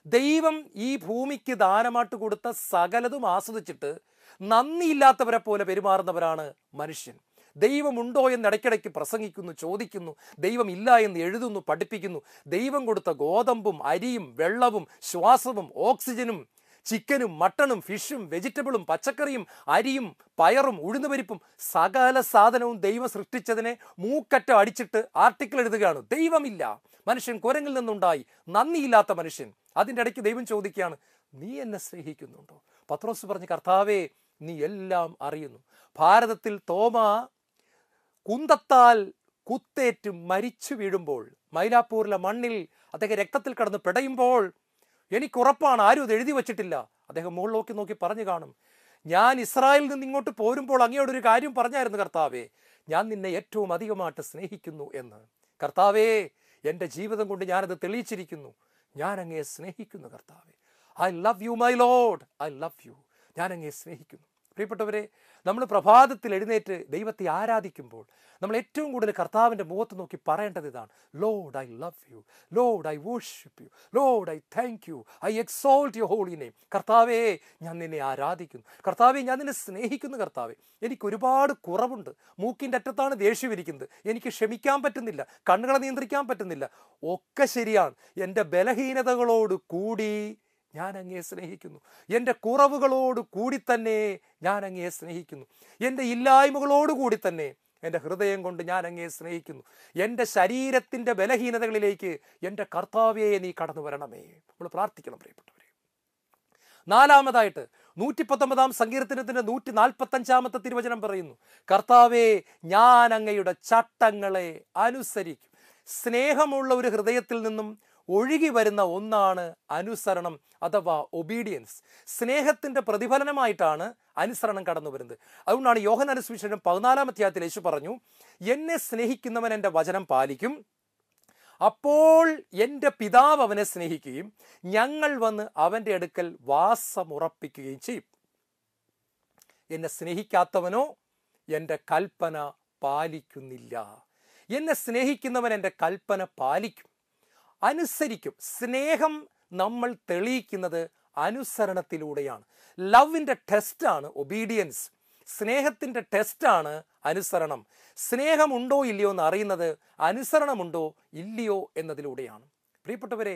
ദൈവം ഈ ഭൂമിക്ക് ദാനമായിട്ട് കൊടുത്ത സകലതും ആസ്വദിച്ചിട്ട് നന്ദിയില്ലാത്തവരെ പോലെ പെരുമാറുന്നവരാണ് മനുഷ്യൻ. ദൈവമുണ്ടോ എന്ന് ഇടയ്ക്കിടയ്ക്ക് പ്രസംഗിക്കുന്നു, ചോദിക്കുന്നു. ദൈവം ഇല്ല എന്ന് എഴുതുന്നു, പഠിപ്പിക്കുന്നു. ദൈവം കൊടുത്ത ഗോതമ്പും അരിയും വെള്ളവും ശ്വാസവും ഓക്സിജനും ചിക്കനും മട്ടണും ഫിഷും വെജിറ്റബിളും പച്ചക്കറിയും അരിയും പയറും ഉഴുന്നുപരിപ്പും സകല സാധനവും ദൈവം സൃഷ്ടിച്ചതിനെ മൂക്കറ്റ അടിച്ചിട്ട് ആർട്ടിക്കിൾ എഴുതുകയാണ്, ദൈവമില്ല, മനുഷ്യൻ കുരങ്ങിൽ നിന്നുണ്ടായി, നന്ദിയില്ലാത്ത മനുഷ്യൻ. അതിൻ്റെ ഇടയ്ക്ക് ദൈവം ചോദിക്കുകയാണ്, നീ എന്നെ സ്നേഹിക്കുന്നുണ്ടോ? പത്രോസ് പറഞ്ഞു, കർത്താവേ, നീ എല്ലാം അറിയുന്നു. ഭാരതത്തിൽ തോമ കുന്തത്താൽ കുത്തേറ്റ് മരിച്ചു വീഴുമ്പോൾ, മൈലാപ്പൂരിലെ മണ്ണിൽ അദ്ദേഹം രക്തത്തിൽ കടന്ന് പിടയുമ്പോൾ, എനിക്കുറപ്പാണ് ആരും ഇത് എഴുതി വച്ചിട്ടില്ല, അദ്ദേഹം മുകളിലേക്ക് നോക്കി പറഞ്ഞു കാണും, ഞാൻ ഇസ്രായേലിൽ നിന്ന് ഇങ്ങോട്ട് പോരുമ്പോൾ അങ്ങയോടൊരു കാര്യം പറഞ്ഞായിരുന്നു കർത്താവേ, ഞാൻ നിന്നെ ഏറ്റവും അധികമായിട്ട് സ്നേഹിക്കുന്നു എന്ന്. കർത്താവേ, എൻ്റെ ജീവിതം കൊണ്ട് ഞാനത് തെളിയിച്ചിരിക്കുന്നു, ഞാൻ അങ്ങയെ സ്നേഹിക്കുന്നു കർത്താവേ. I love you my Lord, I love U. ഞാൻ അങ്ങയെ സ്നേഹിക്കുന്നു. പ്രിയപ്പെട്ടവരെ, നമ്മൾ പ്രഭാതത്തിൽ എഴുന്നേറ്റ് ദൈവത്തെ ആരാധിക്കുമ്പോൾ നമ്മൾ ഏറ്റവും കൂടുതൽ കർത്താവിൻ്റെ മുഖത്ത് നോക്കി പറയേണ്ടത് ഇതാണ്, lord I love you, lord I worship you, lord I thank you, I exalt your holy name. കർത്താവേ, ഞാൻ നിന്നെ ആരാധിക്കുന്നു. കർത്താവേ, ഞാൻ നിന്നെ സ്നേഹിക്കുന്നു. കർത്താവേ, എനിക്ക് ഒരുപാട് കുറവുണ്ട്, മൂക്കിൻ്റെ അറ്റത്താണ് ദേഷ്യം ഇരിക്കുന്നത്, എനിക്ക് ക്ഷമിക്കാൻ പറ്റുന്നില്ല, കണ്ണുകളെ നിയന്ത്രിക്കാൻ പറ്റുന്നില്ല, ഒക്കെ ശരിയാണ്. എൻ്റെ ബലഹീനതകളോട് കൂടി ഞാൻ അങ്ങയെ സ്നേഹിക്കുന്നു. എൻ്റെ കുറവുകളോട് കൂടി തന്നെ ഞാൻ അങ്ങയെ സ്നേഹിക്കുന്നു. എൻ്റെ ഇല്ലായ്മകളോട് കൂടി തന്നെ എൻ്റെ ഹൃദയം കൊണ്ട് ഞാൻ അങ്ങയെ സ്നേഹിക്കുന്നു. എൻ്റെ ശരീരത്തിൻ്റെ ബലഹീനതകളിലേക്ക് എൻ്റെ കർത്താവേ നീ കടന്നു വരണമേ. നമ്മൾ പ്രാർത്ഥിക്കണം പ്രിയപ്പെട്ടവരെ. നാലാമതായിട്ട് 119 സങ്കീർത്തനത്തിൻ്റെ 145 തിരുവചനം പറയുന്നു, കർത്താവേ ഞാൻ അങ്ങയുടെ ചട്ടങ്ങളെ അനുസരിക്കും. സ്നേഹമുള്ള ഒരു ഹൃദയത്തിൽ നിന്നും ഒഴുകി വരുന്ന ഒന്നാണ് അനുസരണം അഥവാ ഒബീഡിയൻസ്. സ്നേഹത്തിൻ്റെ പ്രതിഫലനമായിട്ടാണ് അനുസരണം കടന്നു വരുന്നത്. അതുകൊണ്ടാണ് യോഹന്നാന്റെ സുവിശേഷം 14-ാം അധ്യായത്തിൽ യേശു പറഞ്ഞു, എന്നെ സ്നേഹിക്കുന്നവൻ എൻ്റെ വചനം പാലിക്കും, അപ്പോൾ എൻ്റെ പിതാവ് അവനെ സ്നേഹിക്കുകയും ഞങ്ങൾ വന്ന് അവൻ്റെ അടുക്കൽ വാസമുറപ്പിക്കുകയും ചെയ്യും. എന്നെ സ്നേഹിക്കാത്തവനോ എൻ്റെ കൽപ്പന പാലിക്കുന്നില്ല. എന്നെ സ്നേഹിക്കുന്നവൻ എൻ്റെ കൽപ്പന പാലിക്കും, അനുസരിക്കും. സ്നേഹം നമ്മൾ തെളിയിക്കുന്നത് അനുസരണത്തിലൂടെയാണ്. ലവിൻ്റെ ടെസ്റ്റാണ് ഒബീഡിയൻസ്. സ്നേഹത്തിൻ്റെ ടെസ്റ്റാണ് അനുസരണം. സ്നേഹമുണ്ടോ ഇല്ലയോ എന്ന് അറിയുന്നത് അനുസരണമുണ്ടോ ഇല്ലയോ എന്നതിലൂടെയാണ്. പ്രിയപ്പെട്ടവരെ,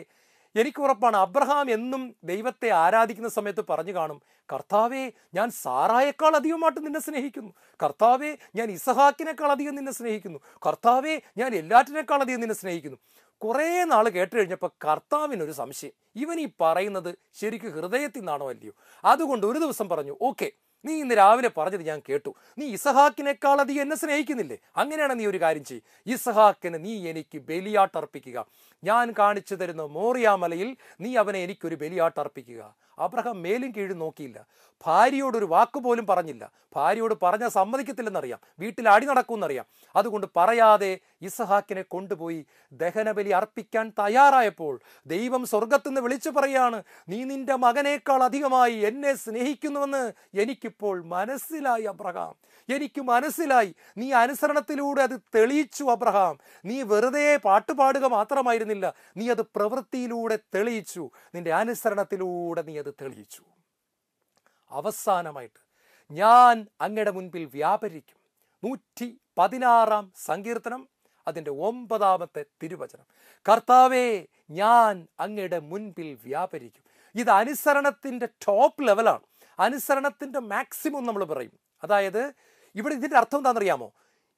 എനിക്ക് ഉറപ്പാണ് അബ്രഹാം എന്നും ദൈവത്തെ ആരാധിക്കുന്ന സമയത്ത് പറഞ്ഞു കാണും, കർത്താവേ ഞാൻ സാറായേക്കാൾ അധികമായിട്ട് നിന്നെ സ്നേഹിക്കുന്നു, കർത്താവേ ഞാൻ ഇസഹാക്കിനേക്കാൾ അധികം നിന്നെ സ്നേഹിക്കുന്നു, കർത്താവേ ഞാൻ എല്ലാറ്റിനേക്കാൾ അധികം നിന്നെ സ്നേഹിക്കുന്നു. കുറേ നാൾ കേട്ട് കഴിഞ്ഞപ്പോൾ കർത്താവിനൊരു സംശയം, ഇവൻ ഈ പറയുന്നത് ശരിക്കും ഹൃദയത്തിൽ നിന്നാണോ അല്ലയോ? അതുകൊണ്ട് ഒരു ദിവസം പറഞ്ഞു, ഓക്കെ, നീ ഇന്ന് രാവിലെ പറഞ്ഞത് ഞാൻ കേട്ടു, നീ ഇസഹാക്കിനേക്കാൾ അധികം എന്നെ സ്നേഹിക്കുന്നില്ലേ? അങ്ങനെയാണ് നീ ഒരു കാര്യം ചെയ്യ്, ഇസഹാക്കിന് നീ എനിക്ക് ബലിയാട്ടർപ്പിക്കുക. ഞാൻ കാണിച്ചു തരുന്ന മോറിയാമലയിൽ നീ അവനെ എനിക്കൊരു ബലിയാട്ടർപ്പിക്കുക. അബ്രഹാം മേലും കീഴും നോക്കിയില്ല, ഭാര്യയോടൊരു വാക്കുപോലും പറഞ്ഞില്ല. ഭാര്യയോട് പറഞ്ഞാൽ സമ്മതിക്കത്തില്ലെന്നറിയാം, വീട്ടിൽ അടി നടക്കുമെന്നറിയാം. അതുകൊണ്ട് പറയാതെ ഇസഹാക്കിനെ കൊണ്ടുപോയി ദഹനബലി അർപ്പിക്കാൻ തയ്യാറായപ്പോൾ ദൈവം സ്വർഗത്തിൽ നിന്ന് വിളിച്ചു പറയാണ്, നീ നിന്റെ മകനേക്കാൾ അധികമായി എന്നെ സ്നേഹിക്കുന്നുവെന്ന് എനിക്കിപ്പോൾ മനസ്സിലായി അബ്രഹാം, എനിക്ക് മനസ്സിലായി. നീ അനുസരണത്തിലൂടെ അത് തെളിയിച്ചു അബ്രഹാം. നീ വെറുതെ പാട്ടുപാടുക മാത്രമായിരുന്നില്ല, നീ അത് പ്രവൃത്തിയിലൂടെ തെളിയിച്ചു. നിന്റെ അനുസരണത്തിലൂടെ നീ അത് തെളിയിച്ചു. അവസാനമായിട്ട് ഞാൻ അങ്ങയുടെ മുൻപിൽ വ്യാപരിക്കും. 116 സങ്കീർത്തനം അതിൻ്റെ 9-ാമത്തെ തിരുവചനം, കർത്താവേ ഞാൻ അങ്ങയുടെ മുൻപിൽ വ്യാപരിക്കും. ഇത് അനുസരണത്തിൻ്റെ ടോപ്പ് ലെവലാണ്, അനുസരണത്തിൻ്റെ മാക്സിമം നമ്മൾ പറയും. അതായത് ഇവിടെ ഇതിൻ്റെ അർത്ഥം എന്താണെന്നറിയാമോ?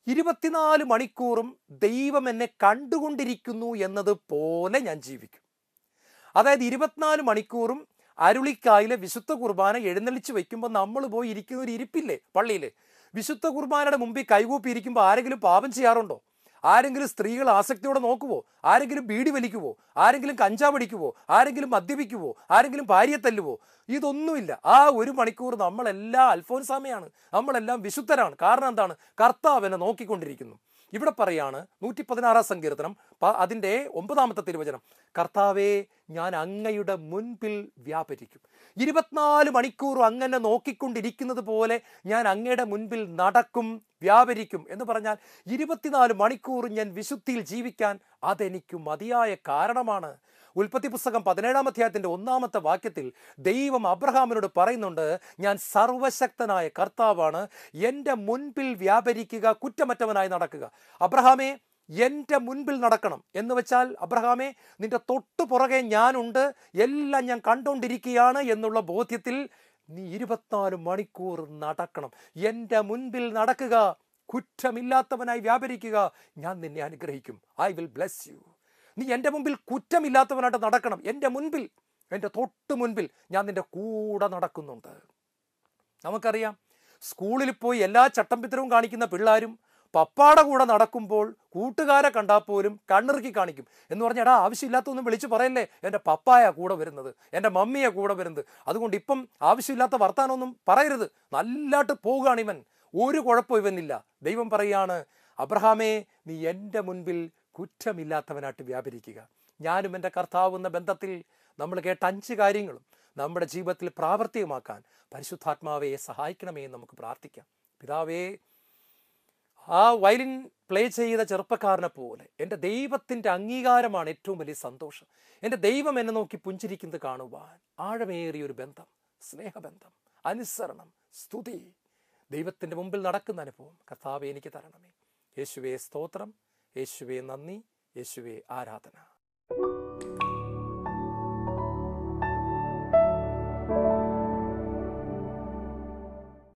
24 മണിക്കൂറും ദൈവം എന്നെ കണ്ടുകൊണ്ടിരിക്കുന്നു എന്നതുപോലെ ഞാൻ ജീവിക്കും. അതായത് 24 മണിക്കൂറും അരുളിക്കായിലെ വിശുദ്ധ കുർബാന എഴുന്നള്ളിച്ച് വയ്ക്കുമ്പോൾ നമ്മൾ പോയി ഇരിക്കുന്ന ഒരു ഇരിപ്പില്ലേ പള്ളിയിൽ? വിശുദ്ധ കുർബാനയുടെ മുമ്പിൽ കൈകൂപ്പി ഇരിക്കുമ്പോൾ ആരെങ്കിലും പാപം ചെയ്യാറുണ്ടോ? ആരെങ്കിലും സ്ത്രീകൾ ആസക്തിയോടെ നോക്കുവോ? ആരെങ്കിലും ബീഡി വലിക്കുവോ? ആരെങ്കിലും കഞ്ചാവ് അടിക്കുവോ? ആരെങ്കിലും മദ്യപിക്കുവോ? ആരെങ്കിലും ഭാര്യയെ തല്ലുവോ? ഇതൊന്നുമില്ല. ആ 1 മണിക്കൂർ നമ്മളെല്ലാം അൽഫോൻസാമയാണ്, നമ്മളെല്ലാം വിശുദ്ധരാണ്. കാരണം എന്താണ്? കർത്താവിനെ നോക്കിക്കൊണ്ടിരിക്കുന്നു. ഇവിടെ പറയാണ് 116 സങ്കീർത്തനം അതിൻ്റെ 9-ാമത്തെ തിരുവചനം, കർത്താവേ ഞാൻ അങ്ങയുടെ മുൻപിൽ വ്യാപരിക്കും. 24 മണിക്കൂർ അങ്ങനെ നോക്കിക്കൊണ്ടിരിക്കുന്നത് പോലെ ഞാൻ അങ്ങയുടെ മുൻപിൽ നടക്കും, വ്യാപരിക്കും. എന്ന് പറഞ്ഞാൽ 24 മണിക്കൂർ ഞാൻ വിശുദ്ധിയിൽ ജീവിക്കാൻ അതെനിക്ക് മതിയായ കാരണമാണ്. ഉൽപ്പത്തി പുസ്തകം 17-ാം അധ്യായത്തിൻ്റെ 1-ാമത്തെ വാക്യത്തിൽ ദൈവം അബ്രഹാമിനോട് പറയുന്നുണ്ട്, ഞാൻ സർവശക്തനായ കർത്താവാണ്, എൻ്റെ മുൻപിൽ വ്യാപരിക്കുക, കുറ്റമറ്റവനായി നടക്കുക. അബ്രഹാമേ എൻ്റെ മുൻപിൽ നടക്കണം എന്ന് വെച്ചാൽ, അബ്രഹാമേ നിന്റെ തൊട്ടു പുറകെ ഞാനുണ്ട്, എല്ലാം ഞാൻ കണ്ടുകൊണ്ടിരിക്കുകയാണ് എന്നുള്ള ബോധ്യത്തിൽ നീ 24 മണിക്കൂർ നടക്കണം. എൻ്റെ മുൻപിൽ നടക്കുക, കുറ്റമില്ലാത്തവനായി വ്യാപരിക്കുക, ഞാൻ നിന്നെ അനുഗ്രഹിക്കും. I will bless you. നീ എൻ്റെ മുമ്പിൽ കുറ്റമില്ലാത്തവനായിട്ട് നടക്കണം. എൻ്റെ മുൻപിൽ, എൻ്റെ തൊട്ട് മുൻപിൽ ഞാൻ നിൻ്റെ കൂടെ നടക്കുന്നുണ്ട്. നമുക്കറിയാം, സ്കൂളിൽ പോയി എല്ലാ ചട്ടമ്പിത്തരവും കാണിക്കുന്ന പിള്ളേരും പപ്പാടെ കൂടെ നടക്കുമ്പോൾ കൂട്ടുകാരെ കണ്ടാൽ പോലും കണ്ണിറുക്കി കാണിക്കും. എന്ന് പറഞ്ഞാൽ, എടാ ആവശ്യമില്ലാത്തൊന്നും വിളിച്ചു പറയല്ലേ, എൻ്റെ പപ്പായ കൂടെ വരുന്നത്, എൻ്റെ മമ്മിയെ കൂടെ വരുന്നത്, അതുകൊണ്ട് ഇപ്പം ആവശ്യമില്ലാത്ത വർത്താനമൊന്നും പറയരുത്, നല്ലതായിട്ട് പോവുകയാണ് ഇവൻ, ഒരു കുഴപ്പം ഇവനില്ല. ദൈവം പറയാണ്, അബ്രഹാമേ നീ എൻ്റെ മുൻപിൽ കുറ്റമില്ലാത്തവനായിട്ട് വ്യാപരിക്കുക. ഞാനും എൻ്റെ കർത്താവ് എന്ന ബന്ധത്തിൽ നമ്മൾ കേട്ട 5 കാര്യങ്ങളും നമ്മുടെ ജീവിതത്തിൽ പ്രാവർത്തികമാക്കാൻ പരിശുദ്ധാത്മാവെ സഹായിക്കണമേ എന്ന് നമുക്ക് പ്രാർത്ഥിക്കാം. പിതാവേ, ആ വയലിൻ പ്ലേ ചെയ്ത ചെറുപ്പക്കാരനെ പോലെ എൻ്റെ ദൈവത്തിൻ്റെ അംഗീകാരമാണ് ഏറ്റവും വലിയ സന്തോഷം. എൻ്റെ ദൈവം എന്നെ നോക്കി പുഞ്ചിരിക്കുന്നത് കാണുവാൻ ആഴമേറിയൊരു ബന്ധം, സ്നേഹബന്ധം, അനുസരണം, സ്തുതി, ദൈവത്തിൻ്റെ മുമ്പിൽ നടക്കുന്ന അനുഭവം കർത്താവേ എനിക്ക് തരണമേ. യേശുവേ സ്തോത്രം, യേശുവേ നന്ദി, യേശുവേ ആരാധന.